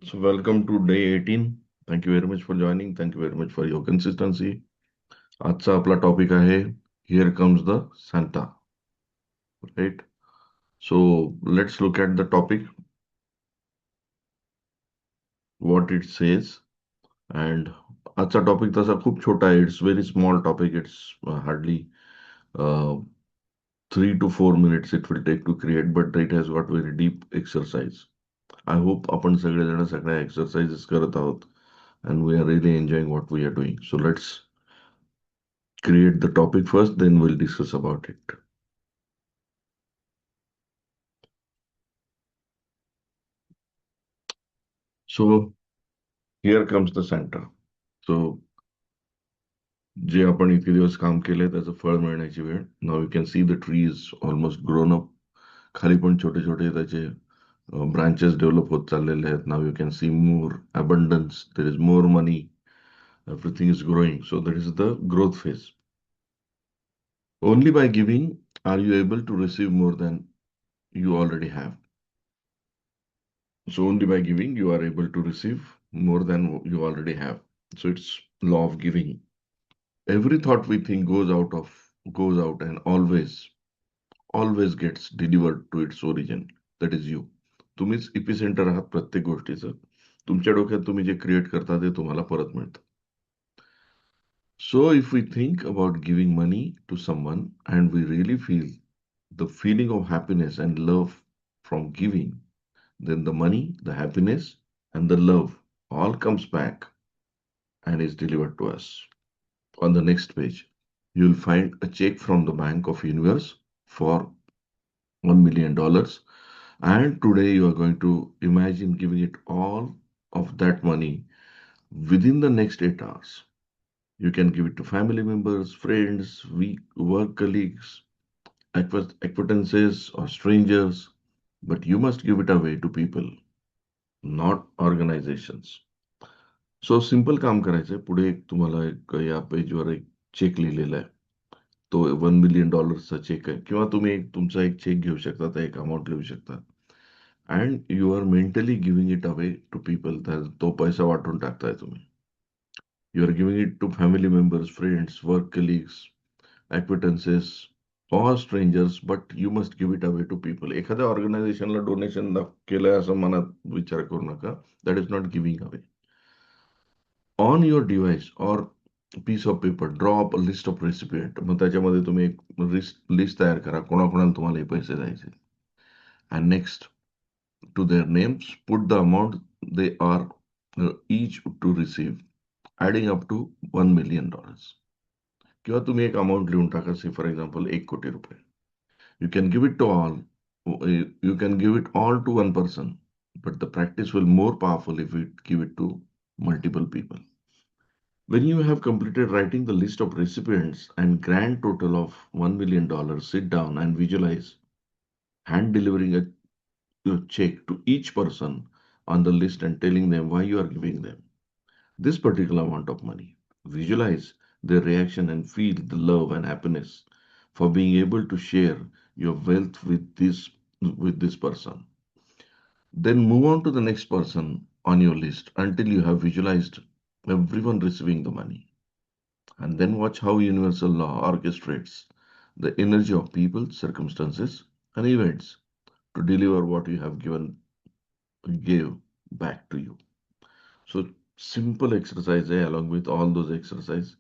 So welcome to day 18. Thank you very much for joining. Thank you very much for your consistency. आजचा आपला topic आहे Here comes the Santa. Right? So let's look at the topic, what it says. And आजचा topic तसा खूप छोटा आहे. It's very small topic. It's hardly uh, 3 to 4 minutes it will take to create, but it has got very deep exercise. I hope आपण सगळेजण सगळ्या exercises करत आहोत and we are really enjoying what we are doing. So let's create the topic first, then we'll discuss about it. So here comes the Santa. So जे आपण इतके दिवस काम केलंय त्याचं फळ मिळण्याची वेळ. Now you can see the tree is almost grown up. खाली पण छोटे छोटे त्याचे ब्रांचेस डेव्हलप होत चाललेले आहेत. Now you can see more abundance, there is more money, everything is growing. So that is the growth phase. Only by giving are you able to receive more than you already have. So only by giving you are able to receive more than you already have. So it's law of giving. Every thought we think goes out and always gets delivered to its origin. That is you. तुम्हीच epicentre आहात प्रत्येक गोष्टीचं. तुमच्या डोक्यात तुम्ही जे create करता ते तुम्हाला परत मिळतं. So if we think about giving money to someone and we really feel the feeling of happiness and love from giving, then the money, the happiness, and the love all comes back and is delivered to us. On the next page, you will find a check from the Bank of Universe for $1 million. And today you are going to imagine giving it all of that money within the next 8 hours. You can give it to family members, friends, work colleagues, acquaintances, or strangers, but you must give it away to people, not organizations. So simple काम करायचंय. पुढे एक तुम्हाला एक या पेजवर एक check लिहिलेला आहे. तो $1 million चेक आहे. किंवा तुम्ही तुमचा एक चेक घेऊ शकता, त्या एक अमाऊंट लिहू शकता. And you are mentally giving it away to people. तो पैसा वाटून टाकताय तुम्ही. You are giving it to family members, friends, work colleagues, acquaintances, or strangers, but you must give it away to people. एखाद्या ऑर्गनायझेशनला donation केलंय असं मनात विचार करू नका. That is not giving away. On your device or piece of paper draw up a list of recipient. मग त्याच्यामध्ये तुम्ही एक लिस्ट तयार करा कोणाकोणाला तुम्हाला हे पैसे द्यायचे. And next to their names put the amount they are each to receive, adding up to $1 million. किंवा तुम्ही एक अमाऊंट लिहून टाका, सी फॉर एक्झाम्पल ₹1 कोटी. You can give it to all. You can give it all to one person, but the practice will more powerful if you give it to multiple people. When you have completed writing the list of recipients and grand total of $1 million, sit down and visualize hand delivering a check to each person on the list and telling them why you are giving them this particular amount of money. Visualize their reaction and feel the love and happiness for being able to share your wealth with this person. Then move on to the next person on your list until you have visualized everyone receiving the money. And then watch how universal law orchestrates the energy of people, circumstances, and events to deliver what you have gave back to you. So simple exercise along with all those exercise.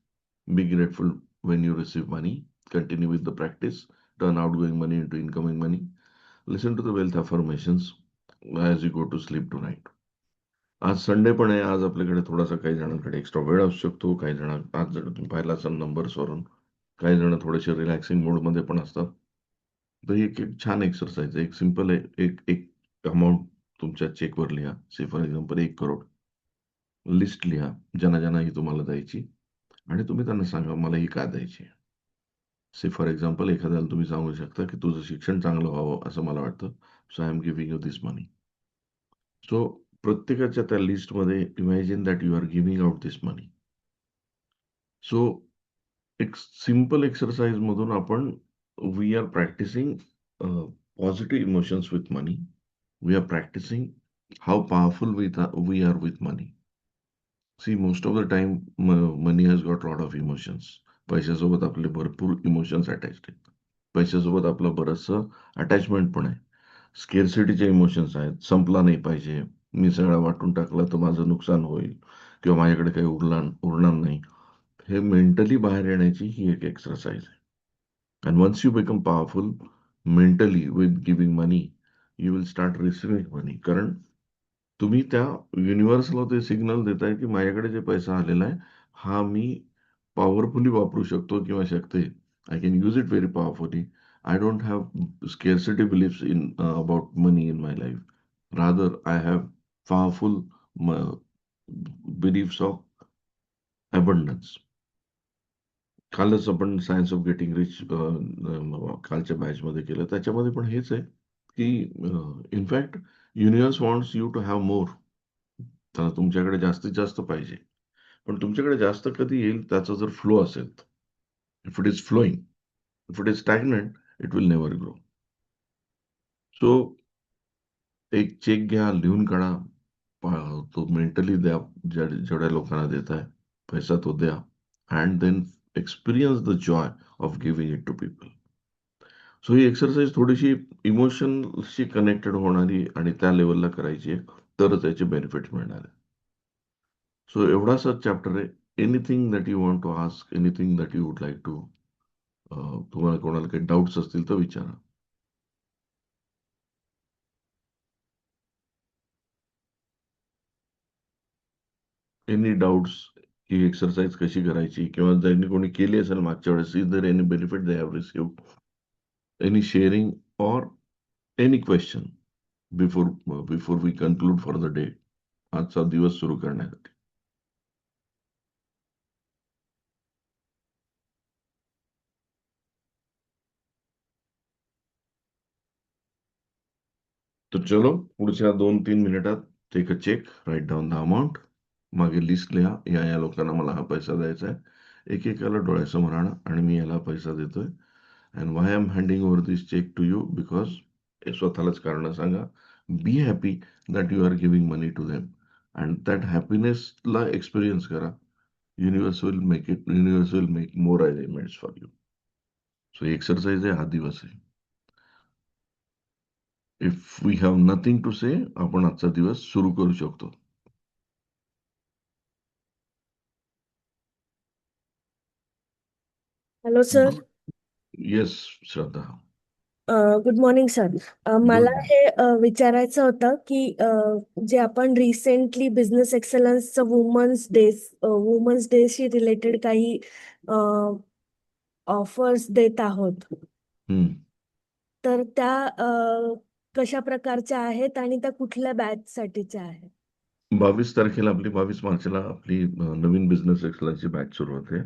Be grateful when you receive money. Continue with the practice. Turn outgoing money into incoming money. Listen to the wealth affirmations as you go to sleep tonight. आज Sunday पण आहे. आज आपल्याकडे थोडासा काही जणांकडे extra वेळ असू शकतो. काही जण आज जर तुम्ही पाहिला असाल नंबर्सवरून, काही जण थोडेसे रिलॅक्सिंग मोडमध्ये पण असतात. तर एक एक छान एक्सरसाइज आहे. एक सिंपल आहे. एक एक अमाऊंट तुमच्या चेकवर लिहा. से फॉर एक्झाम्पल 1 करोड. लिस्ट लिहा ज्यांना ज्यांना ही तुम्हाला द्यायची, आणि तुम्ही त्यांना सांगा मला ही का द्यायची. से फॉर एक्झाम्पल एखाद्याला तुम्ही सांगू शकता की तुझं शिक्षण चांगलं व्हावं असं मला वाटतं, so I am giving you this money. So प्रत्येकाच्या त्या लिस्टमध्ये imagine that you are giving out this money. So एक सिंपल एक्सरसाइज मधून आपण we are practising positive emotions with money. We are practising how powerful we are with money. See most of the time money has got lot of emotions. पैशासोबत आपले भरपूर emotions attached आहेत. पैशासोबत आपलं बरंचसं attachment पण आहे. स्केर्सिटीचे इमोशन्स आहेत. संपला नाही पाहिजे. मी सगळा वाटून टाकला तर माझं नुकसान होईल किंवा माझ्याकडे काही उरणार नाही. हे मेंटली बाहेर येण्याची ही एक एक्सरसाइज आहे. And once you become powerful mentally with giving money, you will start receiving money. कारण तुम्ही त्या युनिव्हर्सला ते सिग्नल देताय की माझ्याकडे जे पैसा आलेला आहे हा मी पॉवरफुली वापरू शकतो किंवा शकते. I can use it very powerfully. I don't have scarcity beliefs in about money in my life. Rather I have powerful beliefs of abundance. कालच आपण सायन्स ऑफ गेटिंग रिच कालच्या बॅचमध्ये केलं. त्याच्यामध्ये पण हेच आहे की in fact universe wants you to have more. तर तुमच्याकडे जास्तीत जास्त पाहिजे. पण तुमच्याकडे जास्त कधी येईल त्याचा जर फ्लो असेल. If it is flowing, if it is stagnant, it will never grow. So एक चेक घ्या, लिहून काढा. तो मेंटली द्या. जेवढ्या लोकांना देताय पैसा तो द्या. And then experience the joy of giving it to people. So ही एक्सरसाइज थोडीशी इमोशनशी कनेक्टेड होणारी आणि त्या लेवलला करायची आहे, तरच याचे बेनिफिट्स मिळणार आहे. सो एवढासा चॅप्टर आहे. Anything that you want to ask, anything that you would like to, तुम्हाला कोणाला काही डाऊट्स असतील तर विचारा. Any doubts? ही एक्सरसाइज कशी करायची किंवा ज्यांनी कोणी केली असेल मागच्या वेळेस, is there any benefit they have received, any sharing or any question before before we conclude for the day, आजचा दिवस सुरू करण्यासाठी. तर चलो पुढच्या 2-3 मिनिटात take a check, write down the amount. मागे लिस्ट लिहा, या लोकांना मला हा पैसा द्यायचा आहे. एकेकाला डोळ्यासमोर आणा आणि मी याला पैसा देतोय. And why I am handing over this cheque to you, because हे स्वतःलाच कारण सांगा. Be happy that you are giving money to them and that हॅपीनेसला एक्सपिरियन्स करा. Universe will make more arrangements for you. So exercise आहे, हा दिवस आहे. If we have nothing to say, आपण आजचा दिवस सुरू करू शकतो. Hello sir. Yes Shraddha. Good morning sir. मला गुड. हे विचारायचं होतं की जे आपण रिसेंटली बिझनेस एक्सलन्सचं वुमन्स डेशी रिलेटेड काही ऑफर्स देत आहोत, तर त्या कशा प्रकारच्या आहेत आणि त्या कुठल्या बॅच साठीच्या आहेत? 22 तारखेला 22 मार्चला आपली नवीन बिझनेस एक्सलन्सची बॅच सुरू होते.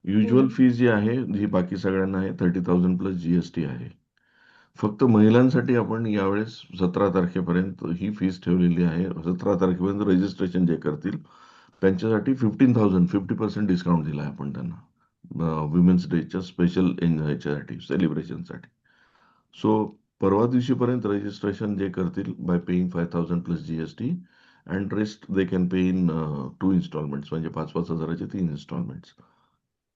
युज्युअल हम्म. फीज जी आहे, जी बाकी सगळ्यांना आहे, 30,000 प्लस जीएसटी आहे. फक्त महिलांसाठी आपण यावेळेस 17 तारखेपर्यंत ही फीज ठेवलेली आहे. 17 तारखेपर्यंत रजिस्ट्रेशन जे करतील त्यांच्यासाठी 15,000 50% डिस्काउंट दिला आहे आपण त्यांना, विमेन्स डेच्या स्पेशल ह्याच्यासाठी, सेलिब्रेशनसाठी. सो परवा दिवशीपर्यंत रजिस्ट्रेशन जे करतील by paying 5,000 plus GST and rest they can pay in 2 instalments, म्हणजे 5-5 हजाराचे 3 इन्स्टॉलमेंट्स.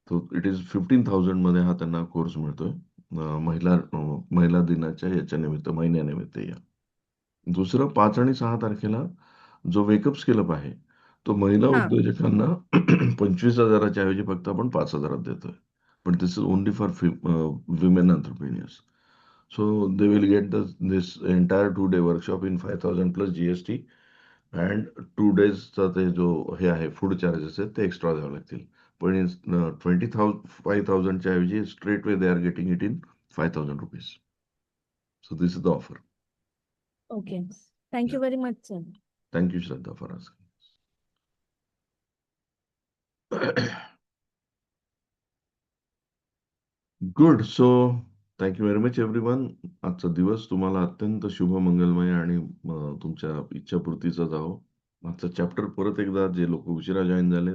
तो इट इज 15,000 मध्ये हा त्यांना कोर्स मिळतोय. महिला दिनाच्या याच्या निमित्त, महिन्यानिमित्त या. दुसरं 5 आणि 6 तारखेला जो वेकअप स्किल आहे तो महिला हा. उद्योजकांना 25,000च्या ऐवजी फक्त आपण 5,000 देतोय. पण this is only for women entrepreneurs. So they will get this entire 2 day workshop in 5,000 plus GST and 2 डेजचा ते जो हे आहे फूड चार्जेस आहेत ते एक्स्ट्रा द्यावे लागतील. पण 5,000च्या ऐवजी straight way they are getting it in 5,000 rupees. So this is the offer. Okay, thank you very much sir. Thank you Shraddha for asking. Good. So thank you very much everyone. आजचा दिवस तुम्हाला अत्यंत शुभ, मंगलमय आणि तुमच्या इच्छापूर्तीचा जावो. आजचा चॅप्टर परत एकदा, जे लोक उशिरा जॉईन झाले,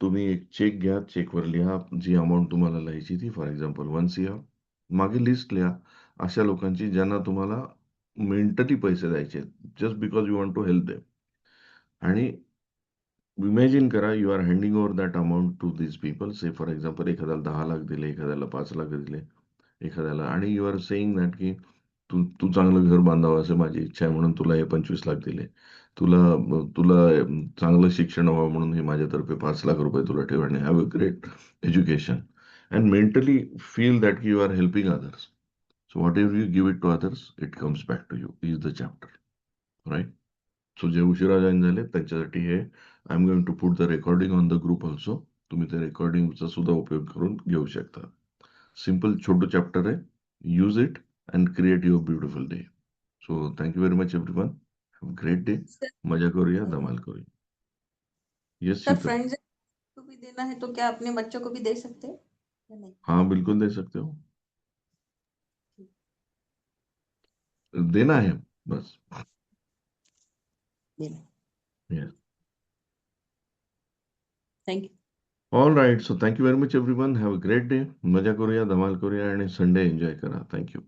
तुम्ही एक चेक घ्या, चेकवर लिहा जी अमाऊंट तुम्हाला लिहायची ती. For example 1 CR. मागे लिस्ट लिहा अशा लोकांची ज्यांना तुम्हाला मेंटली पैसे द्यायचे, just because you want to help them. आणि इमॅजिन करा, you are handing over that amount to this people. Say for example एखाद्याला 10 लाख दिले, एखाद्याला 5 लाख दिले, एखाद्याला, आणि यू आर सेईंग दॅट की तू तू चांगलं घर बांधावं असं माझी इच्छा आहे म्हणून तुला हे 25 लाख दिले. तुला तुला चांगलं शिक्षण व्हावं म्हणून हे माझ्यातर्फे 5 लाख रुपये तुला ठेव आणि have a great education and mentally feel that की you are helping others. So whatever you give it to others, it comes back to you, is the chapter, right? So जे उशिरा जॉईन झाले त्यांच्यासाठी हे I am going to put the recording on the group also. तुम्ही त्या रेकॉर्डिंगचा सुद्धा उपयोग करून घेऊ शकता. सिंपल छोटं चॅप्टर आहे. Use it and create your beautiful day. So thank you very much everyone. Have a great day. Sir मजा करूया, धमाल करूया. येस सर शीतल. फ्रेंड्स को भी देना है तो क्या अपने बच्चों को भी दे सकते हैं या नहीं? हाँ बिल्कुल दे सकते हो. देना है बस. देना. Yes. Thank you. All right. So thank you very much everyone. Have a great day. मजा करूया, धमाल करूया आणि संडे एन्जॉय करा. थँक्यू.